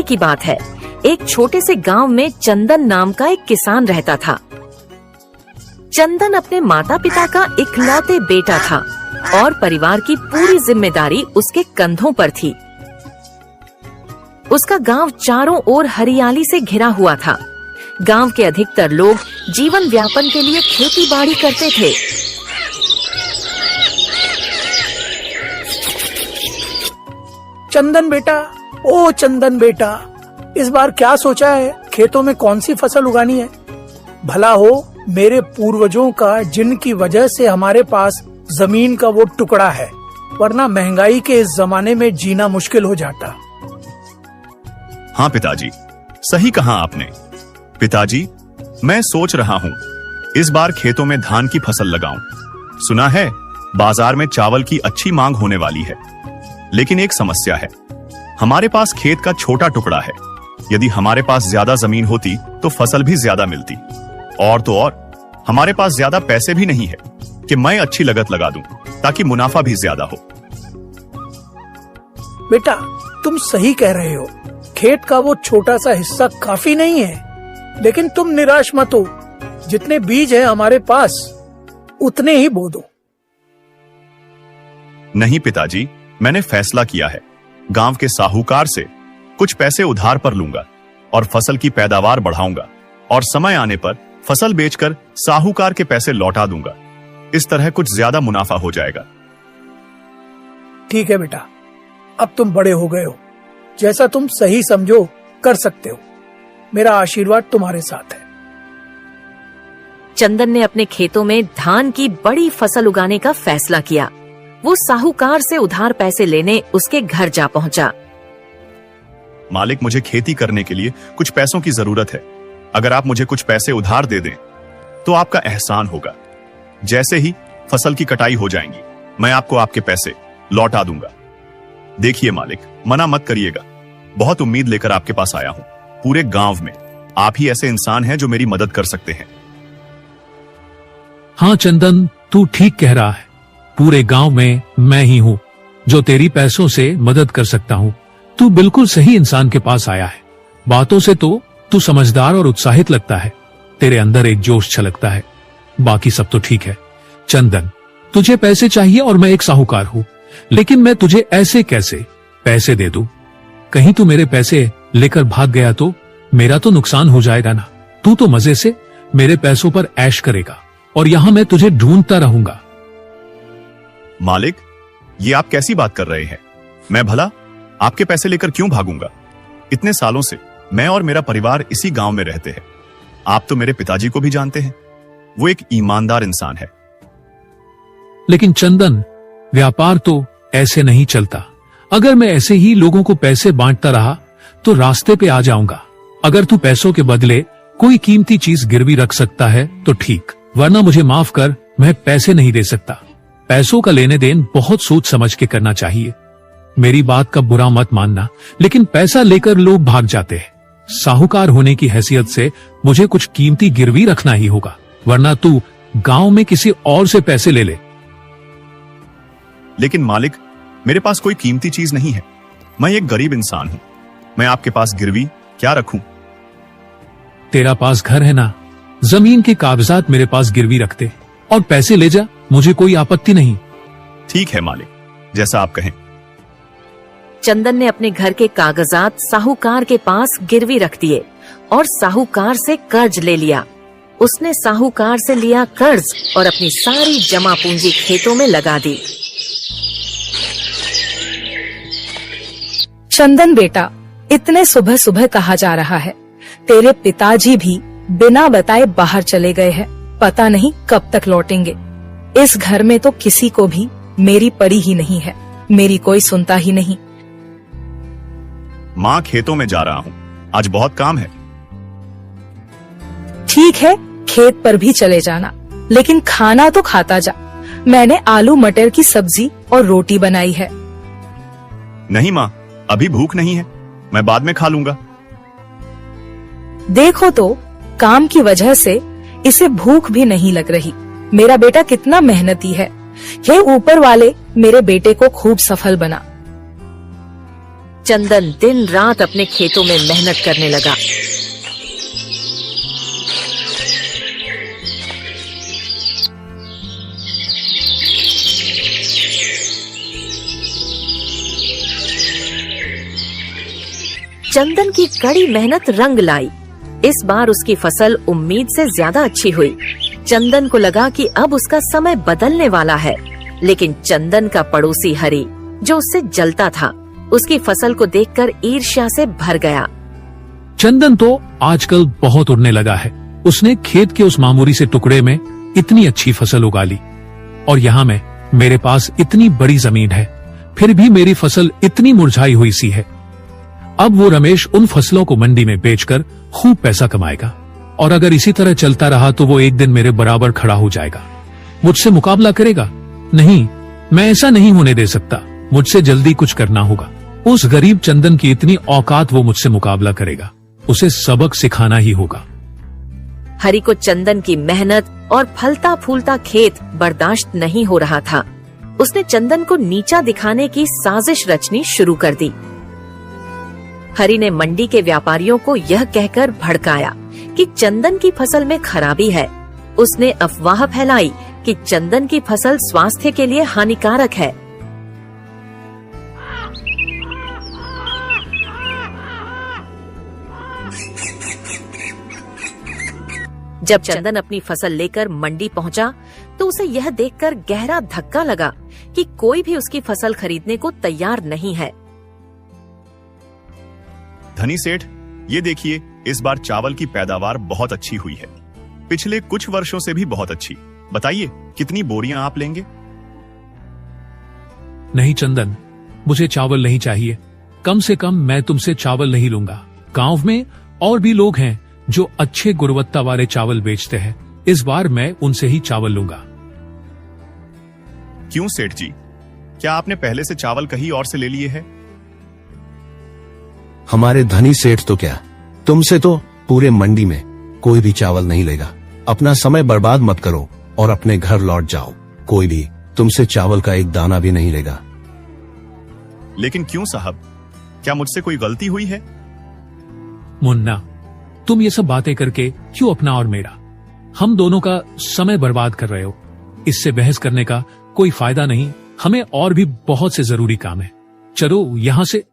की बात है। एक छोटे से गांव में चंदन नाम का एक किसान रहता था। चंदन अपने माता पिता का इकलौते बेटा था और परिवार की पूरी जिम्मेदारी उसके कंधों पर थी। उसका गांव चारों ओर हरियाली से घिरा हुआ था। गांव के अधिकतर लोग जीवन व्यापन के लिए खेती बाड़ी करते थे। चंदन बेटा, ओ चंदन बेटा, इस बार क्या सोचा है? खेतों में कौन सी फसल उगानी है? भला हो मेरे पूर्वजों का, जिनकी वजह से हमारे पास जमीन का वो टुकड़ा है, वरना महंगाई के इस जमाने में जीना मुश्किल हो जाता। हाँ पिताजी, सही कहा आपने। पिताजी, मैं सोच रहा हूँ इस बार खेतों में धान की फसल लगाऊं। सुना है बाजार में चावल की अच्छी मांग होने वाली है, लेकिन एक समस्या है। हमारे पास खेत का छोटा टुकड़ा है। यदि हमारे पास ज्यादा जमीन होती तो फसल भी ज्यादा मिलती, और तो और हमारे पास ज्यादा पैसे भी नहीं है कि मैं अच्छी लागत लगा दूं ताकि मुनाफा भी ज्यादा हो। बेटा, तुम सही कह रहे हो। खेत का वो छोटा सा हिस्सा काफी नहीं है, लेकिन तुम निराश मत हो। जितने बीज है हमारे पास, उतने ही बो दो। नहीं पिताजी, मैंने फैसला किया है। गांव के साहूकार से कुछ पैसे उधार पर लूंगा और फसल की पैदावार बढ़ाऊंगा, और समय आने पर फसल बेचकर साहूकार के पैसे लौटा दूंगा। इस तरह कुछ ज्यादा मुनाफा हो जाएगा। ठीक है बेटा, अब तुम बड़े हो गए हो। जैसा तुम सही समझो कर सकते हो। मेरा आशीर्वाद तुम्हारे साथ है। चंदन ने अपने खेतों में धान की बड़ी फसल उगाने का फैसला किया। वो साहूकार से उधार पैसे लेने उसके घर जा पहुंचा। मालिक, मुझे खेती करने के लिए कुछ पैसों की जरूरत है। अगर आप मुझे कुछ पैसे उधार दे दें तो आपका एहसान होगा। जैसे ही फसल की कटाई हो जाएगी, मैं आपको आपके पैसे लौटा दूंगा। देखिए मालिक, मना मत करिएगा। बहुत उम्मीद लेकर आपके पास आया हूं। पूरे गांव में आप ही ऐसे इंसान हैं जो मेरी मदद कर सकते हैं। हाँ चंदन, तू ठीक कह रहा है। पूरे गांव में मैं ही हूँ जो तेरी पैसों से मदद कर सकता हूँ। तू बिल्कुल सही इंसान के पास आया है। बातों से तो तू समझदार और उत्साहित लगता है। तेरे अंदर एक जोश छलकता है। बाकी सब तो ठीक है। चंदन, तुझे पैसे चाहिए और मैं एक साहूकार हूँ, लेकिन मैं तुझे ऐसे कैसे पैसे दे दूं? कहीं तू मेरे पैसे लेकर भाग गया तो मेरा तो नुकसान हो जाएगा ना। तू तो मजे से मेरे पैसों पर ऐश करेगा और यहाँ मैं तुझे ढूंढता रहूंगा। मालिक, ये आप कैसी बात कर रहे हैं? मैं भला आपके पैसे लेकर क्यों भागूंगा? इतने सालों से मैं और मेरा परिवार इसी गांव में रहते हैं। आप तो मेरे पिताजी को भी जानते हैं। वो एक ईमानदार इंसान है। लेकिन चंदन, व्यापार तो ऐसे नहीं चलता। अगर मैं ऐसे ही लोगों को पैसे बांटता रहा तो रास्ते पे आ जाऊंगा। अगर तू पैसों के बदले कोई कीमती चीज गिरवी रख सकता है तो ठीक, वरना मुझे माफ कर, मैं पैसे नहीं दे सकता। पैसों का लेने देन बहुत सोच समझ के करना चाहिए। मेरी बात का बुरा मत मानना, लेकिन पैसा लेकर लोग भाग जाते हैं। साहूकार होने की हैसियत से मुझे कुछ कीमती गिरवी रखना ही होगा, वरना तू गांव में किसी और से पैसे ले ले। लेकिन मालिक, मेरे पास कोई कीमती चीज नहीं है। मैं एक गरीब इंसान हूं। मैं आपके पास गिरवी क्या रखूं? तेरा पास घर है ना, जमीन के कागजात मेरे पास गिरवी रखते और पैसे ले जा, मुझे कोई आपत्ति नहीं। ठीक है मालिक, जैसा आप कहें। चंदन ने अपने घर के कागजात साहूकार के पास गिरवी रख दिए और साहूकार से कर्ज ले लिया। उसने साहूकार से लिया कर्ज और अपनी सारी जमा पूंजी खेतों में लगा दी। चंदन बेटा, इतने सुबह सुबह कहा जा रहा है? तेरे पिताजी भी बिना बताए बाहर चले गए हैं। पता नहीं कब तक लौटेंगे। इस घर में तो किसी को भी मेरी पड़ी ही नहीं है। मेरी कोई सुनता ही नहीं। माँ, खेतों में जा रहा हूँ, आज बहुत काम है। ठीक है, खेत पर भी चले जाना, लेकिन खाना तो खाता जा। मैंने आलू मटर की सब्जी और रोटी बनाई है। नहीं माँ, अभी भूख नहीं है, मैं बाद में खा लूंगा। देखो तो, काम की वजह से इसे भूख भी नहीं लग रही। मेरा बेटा कितना मेहनती है। हे ऊपर वाले, मेरे बेटे को खूब सफल बना। चंदन दिन रात अपने खेतों में मेहनत करने लगा। चंदन की कड़ी मेहनत रंग लाई। इस बार उसकी फसल उम्मीद से ज्यादा अच्छी हुई। चंदन को लगा कि अब उसका समय बदलने वाला है, लेकिन चंदन का पड़ोसी हरी, जो उससे जलता था, उसकी फसल को देखकर ईर्ष्या से भर गया। चंदन तो आजकल बहुत उड़ने लगा है। उसने खेत के उस मामूली से टुकड़े में इतनी अच्छी फसल उगा ली, और यहाँ मेरे पास इतनी बड़ी जमीन है, फिर भी मेरी फसल इतनी मुरझाई हुई सी है। अब वो रमेश उन फसलों को मंडी में बेचकर खूब पैसा कमाएगा, और अगर इसी तरह चलता रहा तो वो एक दिन मेरे बराबर खड़ा हो जाएगा, मुझसे मुकाबला करेगा। नहीं, मैं ऐसा नहीं होने दे सकता। मुझसे जल्दी कुछ करना होगा। उस गरीब चंदन की इतनी औकात, वो मुझसे मुकाबला करेगा। उसे सबक सिखाना ही होगा। हरी को चंदन की मेहनत और फलता फूलता खेत बर्दाश्त नहीं हो रहा था। उसने चंदन को नीचा दिखाने की साजिश रचनी शुरू कर दी। हरी ने मंडी के व्यापारियों को यह कहकर भड़काया कि चंदन की फसल में खराबी है। उसने अफवाह फैलाई कि चंदन की फसल स्वास्थ्य के लिए हानिकारक है। जब चंदन अपनी फसल लेकर मंडी पहुंचा तो उसे यह देखकर गहरा धक्का लगा कि कोई भी उसकी फसल खरीदने को तैयार नहीं है। धनी सेठ, ये देखिए, इस बार चावल की पैदावार बहुत अच्छी हुई है, पिछले कुछ वर्षों से भी बहुत अच्छी। बताइए कितनी बोरियां आप लेंगे? नहीं चंदन, मुझे चावल नहीं चाहिए। कम से कम मैं तुमसे चावल नहीं लूंगा। गांव में और भी लोग हैं जो अच्छे गुणवत्ता वाले चावल बेचते हैं। इस बार मैं उनसे ही चावल लूंगा। क्यों सेठ जी, क्या आपने पहले से चावल कहीं और से ले लिए हैं? हमारे धनी सेठ तो क्या, तुमसे तो पूरे मंडी में कोई भी चावल नहीं लेगा। अपना समय बर्बाद मत करो और अपने घर लौट जाओ। कोई भी तुमसे चावल का एक दाना भी नहीं लेगा। लेकिन क्यों साहब, क्या मुझसे कोई गलती हुई है? मुन्ना, तुम ये सब बातें करके क्यों अपना और मेरा, हम दोनों का समय बर्बाद कर रहे हो। इससे बहस करने का कोई फायदा नहीं। हमें और भी बहुत से जरूरी काम है। चलो यहाँ से।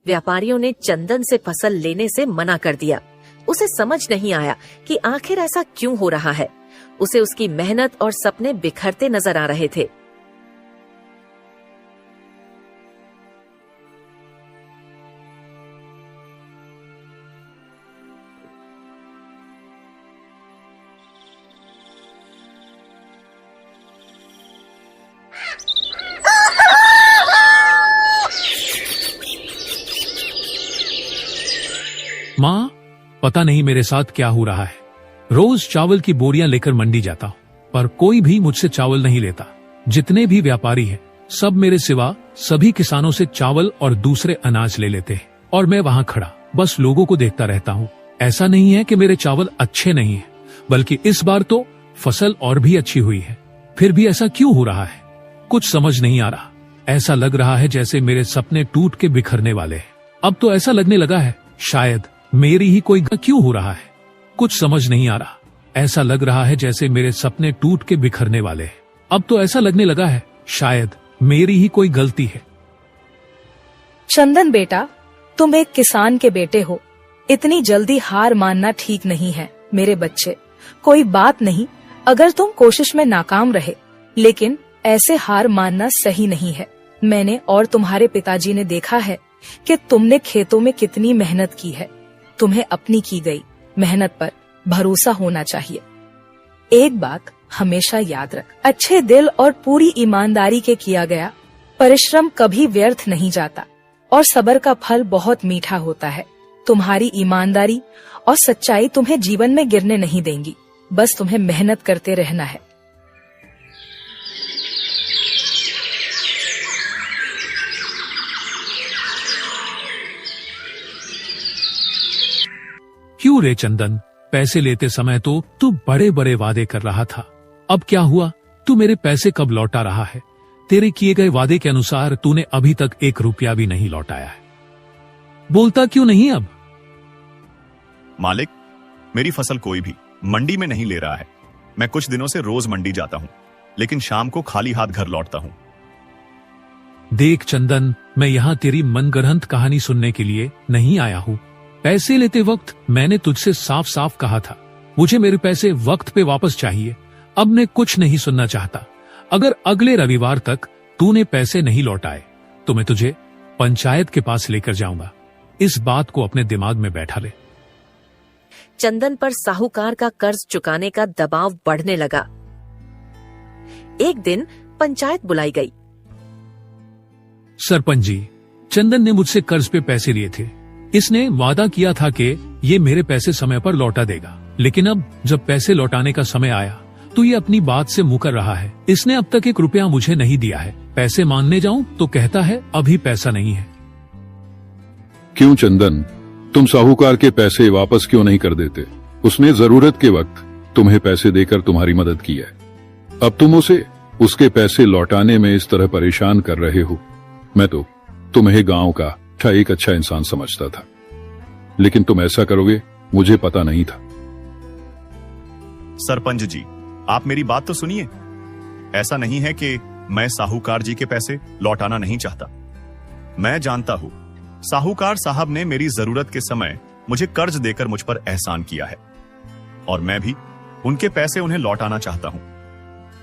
व्यापारियों ने चंदन से फसल लेने से मना कर दिया। उसे समझ नहीं आया कि आखिर ऐसा क्यों हो रहा है। उसे उसकी मेहनत और सपने बिखरते नजर आ रहे थे। माँ, पता नहीं मेरे साथ क्या हो रहा है। रोज चावल की बोरियां लेकर मंडी जाता हूँ, पर कोई भी मुझसे चावल नहीं लेता। जितने भी व्यापारी हैं, सब मेरे सिवा सभी किसानों से चावल और दूसरे अनाज ले लेते हैं, और मैं वहाँ खड़ा बस लोगों को देखता रहता हूँ। ऐसा नहीं है कि मेरे चावल अच्छे नहीं हैं, बल्कि इस बार तो फसल और भी अच्छी हुई है। फिर भी ऐसा क्यों हो रहा है, कुछ समझ नहीं आ रहा। ऐसा लग रहा है जैसे मेरे सपने टूट के बिखरने वाले हैं। अब तो ऐसा लगने लगा है शायद मेरी ही कोई क्यों हो रहा है, कुछ समझ नहीं आ रहा। ऐसा लग रहा है जैसे मेरे सपने टूट के बिखरने वाले हैं। अब तो ऐसा लगने लगा है शायद मेरी ही कोई गलती है। चंदन बेटा, तुम एक किसान के बेटे हो। इतनी जल्दी हार मानना ठीक नहीं है मेरे बच्चे। कोई बात नहीं अगर तुम कोशिश में नाकाम रहे, लेकिन ऐसे हार मानना सही नहीं है। मैंने और तुम्हारे पिताजी ने देखा है कि तुमने खेतों में कितनी मेहनत की है। तुम्हें अपनी की गई मेहनत पर भरोसा होना चाहिए। एक बात हमेशा याद रख, अच्छे दिल और पूरी ईमानदारी के किया गया परिश्रम कभी व्यर्थ नहीं जाता, और सब्र का फल बहुत मीठा होता है। तुम्हारी ईमानदारी और सच्चाई तुम्हें जीवन में गिरने नहीं देंगी। बस तुम्हें मेहनत करते रहना है। क्यों रे चंदन, पैसे लेते समय तो तू बड़े बड़े वादे कर रहा था। अब क्या हुआ, तू मेरे पैसे कब लौटा रहा है? तेरे किए गए वादे के अनुसार तूने अभी तक 1 रुपया भी नहीं लौटाया है। बोलता क्यों नहीं अब? मालिक, मेरी फसल कोई भी मंडी में नहीं ले रहा है। मैं कुछ दिनों से रोज मंडी जाता हूं, लेकिन शाम को खाली हाथ घर लौटता हूं। देख चंदन, मैं यहाँ तेरी मनगढ़ंत कहानी सुनने के लिए नहीं आया हूँ। पैसे लेते वक्त मैंने तुझसे साफ साफ कहा था, मुझे मेरे पैसे वक्त पे वापस चाहिए। अब मैं कुछ नहीं सुनना चाहता। अगर अगले रविवार तक तूने पैसे नहीं लौटाए तो मैं तुझे पंचायत के पास लेकर जाऊंगा। इस बात को अपने दिमाग में बैठा ले। चंदन पर साहूकार का कर्ज चुकाने का दबाव बढ़ने लगा। एक दिन पंचायत बुलाई गई। सरपंच जी, चंदन ने मुझसे कर्ज पे पैसे लिए थे। इसने वादा किया था कि ये मेरे पैसे समय पर लौटा देगा, लेकिन अब जब पैसे लौटाने का समय आया तो ये अपनी बात से मुकर रहा है। इसने अब तक 1 रुपया मुझे नहीं दिया है। पैसे मांगने जाऊं तो कहता है अभी पैसा नहीं है। क्यों चंदन, तुम साहूकार के पैसे वापस क्यों नहीं कर देते? उसने जरूरत के वक्त तुम्हें पैसे देकर तुम्हारी मदद की है। अब तुम उसे उसके पैसे लौटाने में इस तरह परेशान कर रहे हो। मैं तो तुम्हें गांव का एक अच्छा इंसान समझता था, लेकिन तुम ऐसा करोगे मुझे पता नहीं था। सरपंच जी, आप मेरी बात तो सुनिए। ऐसा नहीं है कि मैं साहूकार जी के पैसे लौटाना नहीं चाहता। मैं जानता हूं साहूकार साहब ने मेरी जरूरत के समय मुझे कर्ज देकर मुझ पर एहसान किया है, और मैं भी उनके पैसे उन्हें लौटाना चाहता हूं।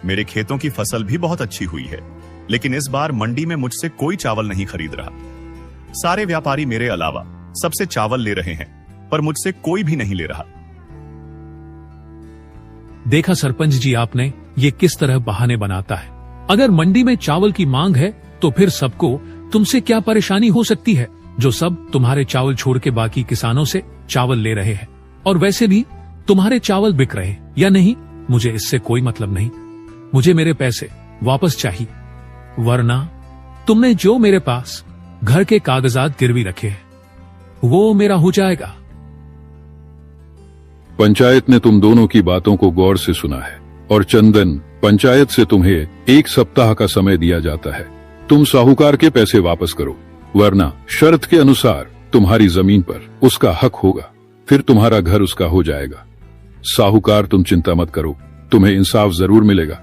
मेरे खेतों की फसल भी बहुत अच्छी हुई है, लेकिन इस बार मंडी में मुझसे कोई चावल नहीं खरीद रहा। सारे व्यापारी मेरे अलावा सबसे चावल ले रहे हैं, पर मुझसे कोई भी नहीं ले रहा। देखा सरपंच जी, आपने ये किस तरह बहाने बनाता है। अगर मंडी में चावल की मांग है तो फिर सबको तुमसे क्या परेशानी हो सकती है, जो सब तुम्हारे चावल छोड़ के बाकी किसानों से चावल ले रहे हैं। और वैसे भी तुम्हारे चावल बिक रहे या नहीं, मुझे इससे कोई मतलब नहीं। मुझे मेरे पैसे वापस चाहिए, वरना तुमने जो मेरे पास घर के कागजात गिरवी रखे हैं वो मेरा हो जाएगा। पंचायत ने तुम दोनों की बातों को गौर से सुना है, और चंदन, पंचायत से तुम्हें 1 सप्ताह का समय दिया जाता है। तुम साहूकार के पैसे वापस करो, वरना शर्त के अनुसार तुम्हारी जमीन पर उसका हक होगा। फिर तुम्हारा घर उसका हो जाएगा। साहूकार, तुम चिंता मत करो, तुम्हें इंसाफ जरूर मिलेगा।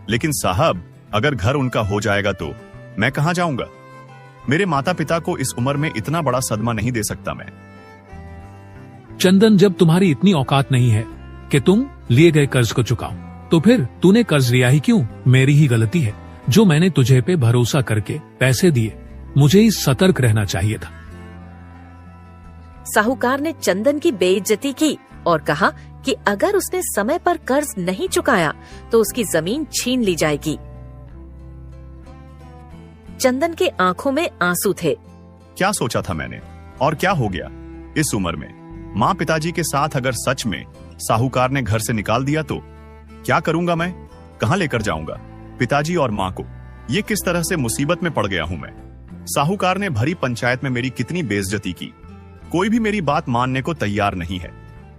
लेकिन साहब, अगर घर उनका हो जाएगा तो मैं कहां जाऊंगा? मेरे माता पिता को इस उम्र में इतना बड़ा सदमा नहीं दे सकता मैं। चंदन, जब तुम्हारी इतनी औकात नहीं है कि तुम लिए गए कर्ज को चुकाओ, तो फिर तूने कर्ज लिया ही क्यों? मेरी ही गलती है जो मैंने तुझे पे भरोसा करके पैसे दिए। मुझे ही सतर्क रहना चाहिए था। साहूकार ने चंदन की बेइज्जती की और कहा कि अगर उसने समय पर कर्ज नहीं चुकाया तो उसकी जमीन छीन ली जाएगी। चंदन के आंखों में आंसू थे। क्या सोचा था मैंने, और क्या हो गया? इस उम्र में माँ पिताजी के साथ अगर सच में साहूकार ने घर से निकाल दिया तो क्या करूंगा मैं? कहां लेकर जाऊंगा पिताजी और माँ को? ये किस तरह से मुसीबत में पड़ गया हूं मैं। साहूकार ने भरी पंचायत में मेरी कितनी बेइज्जती की। कोई भी मेरी बात मानने को तैयार नहीं है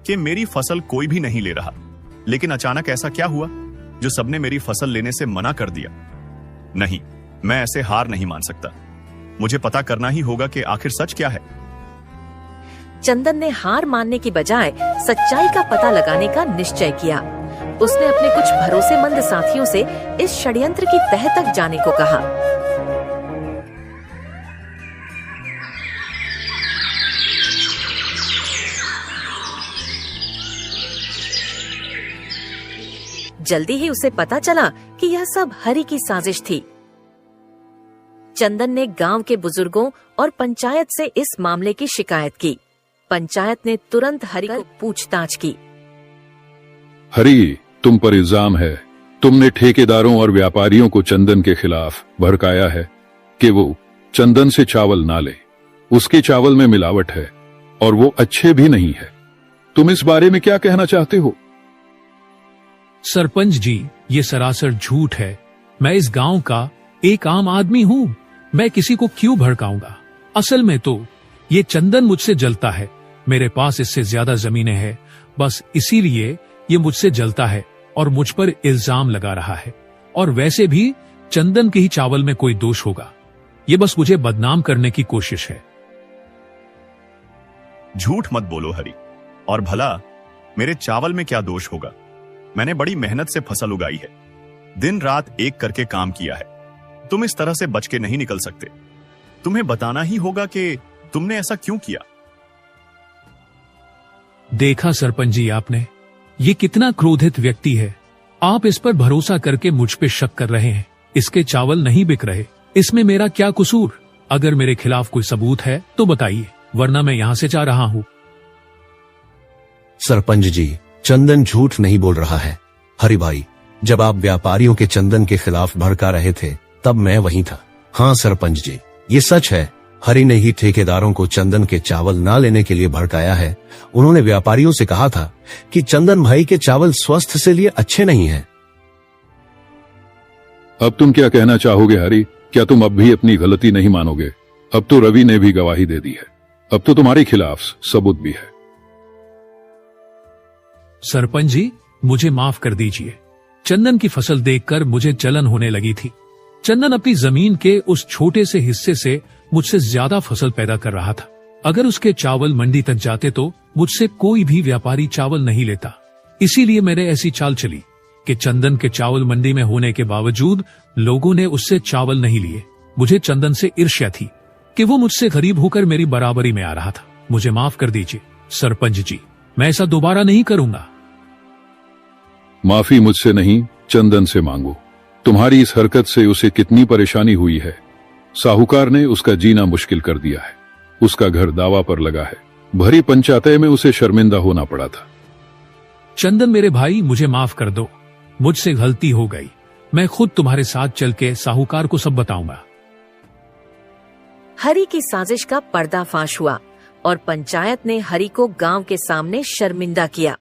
कि मेरी फसल कोई भी नहीं ले रहा। लेकिन अचानक ऐसा क्या हुआ जो सबने मेरी फसल लेने से मना कर दिया? नहीं, मैं ऐसे हार नहीं मान सकता। मुझे पता करना ही होगा कि आखिर सच क्या है। चंदन ने हार मानने की बजाय सच्चाई का पता लगाने का निश्चय किया। उसने अपने कुछ भरोसेमंद साथियों से इस षड्यंत्र की तह तक जाने को कहा। जल्दी ही उसे पता चला कि यह सब हरि की साजिश थी। चंदन ने गांव के बुजुर्गों और पंचायत से इस मामले की शिकायत की। पंचायत ने तुरंत हरि को पूछताछ की। हरि, तुम पर इल्जाम है। तुमने ठेकेदारों और व्यापारियों को चंदन के खिलाफ भड़काया है कि वो चंदन से चावल ना ले। उसके चावल में मिलावट है और वो अच्छे भी नहीं है। तुम इस बारे में क्या कहना चाहते हो? सरपंच जी, ये सरासर झूठ है। मैं इस गांव का एक आम आदमी हूँ। मैं किसी को क्यों भड़काऊंगा? असल में तो ये चंदन मुझसे जलता है। मेरे पास इससे ज्यादा जमीनें हैं, बस इसीलिए ये मुझसे जलता है और मुझ पर इल्जाम लगा रहा है। और वैसे भी चंदन के ही चावल में कोई दोष होगा। ये बस मुझे बदनाम करने की कोशिश है। झूठ मत बोलो हरी। और भला मेरे चावल में क्या दोष होगा? मैंने बड़ी मेहनत से फसल उगाई है, दिन रात एक करके काम किया है। तुम इस तरह से बच के नहीं निकल सकते। तुम्हें बताना ही होगा कि तुमने ऐसा क्यों किया। देखा सरपंच जी आपने, ये कितना क्रोधित व्यक्ति है। आप इस पर भरोसा करके मुझ पे शक कर रहे हैं। इसके चावल नहीं बिक रहे, इसमें मेरा क्या कसूर? अगर मेरे खिलाफ कोई सबूत है तो बताइए, वरना मैं यहाँ से जा रहा हूँ। सरपंच जी, चंदन झूठ नहीं बोल रहा है। हरि भाई, जब आप व्यापारियों के चंदन के खिलाफ भड़का रहे थे तब मैं वहीं था। हाँ सरपंच जी, ये सच है। हरि ने ही ठेकेदारों को चंदन के चावल ना लेने के लिए भड़काया है। उन्होंने व्यापारियों से कहा था कि चंदन भाई के चावल स्वास्थ्य से लिए अच्छे नहीं हैं। अब तुम क्या कहना चाहोगे हरि? क्या तुम अब भी अपनी गलती नहीं मानोगे? अब तो रवि ने भी गवाही दे दी है, अब तो तुम्हारे खिलाफ सबूत भी है। सरपंच जी, मुझे माफ कर दीजिए। चंदन की फसल देखकर मुझे जलन होने लगी थी। चंदन अपनी जमीन के उस छोटे से हिस्से से मुझसे ज्यादा फसल पैदा कर रहा था। अगर उसके चावल मंडी तक जाते तो मुझसे कोई भी व्यापारी चावल नहीं लेता। इसीलिए मैंने ऐसी चाल चली कि चंदन के चावल मंडी में होने के बावजूद लोगों ने उससे चावल नहीं लिए। मुझे चंदन से ईर्ष्या थी कि वो मुझसे गरीब होकर मेरी बराबरी में आ रहा था। मुझे माफ कर दीजिए सरपंच जी, मैं ऐसा दोबारा नहीं करूंगा। माफी मुझसे नहीं, चंदन से मांगो। तुम्हारी इस हरकत से उसे कितनी परेशानी हुई है। साहूकार ने उसका जीना मुश्किल कर दिया है। उसका घर दावा पर लगा है। भरी पंचायत में उसे शर्मिंदा होना पड़ा था। चंदन मेरे भाई, मुझे माफ कर दो। मुझसे गलती हो गई। मैं खुद तुम्हारे साथ चल के साहूकार को सब बताऊंगा। हरि की साजिश का पर्दाफाश हुआ और पंचायत ने हरि को गांव के सामने शर्मिंदा किया।